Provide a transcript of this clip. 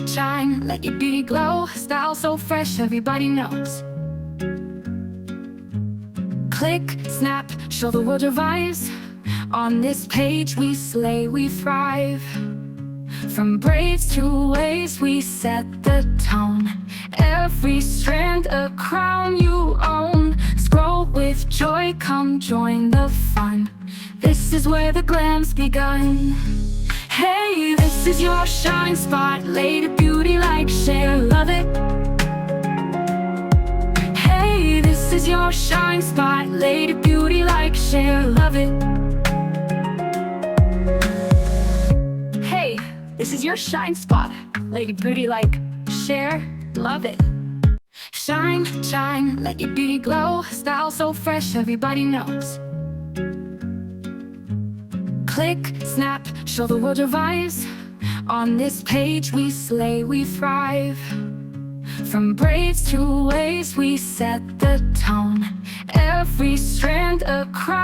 shine, let your beauty glow. Style so fresh, everybody knows. Click, snap, show the world your vibes. On this page we slay, we thrive. From braids to waves we set the tone. Every strand a crown you own. Scroll with joy, come join the fun. This is where the glam's begun. Hey, this is your shine spot. Lady beauty like share, love it. Hey, this is your shine spot. Lady beauty like share, love it. Hey, this is your shine spot. Lady beauty like share, love it. Shine, shine, let your beauty glow. Style so fresh, everybody knows. Click, snap, show the world your vibes. On this page we slay, we thrive. From braids to waves we set the tone. Every strand a crown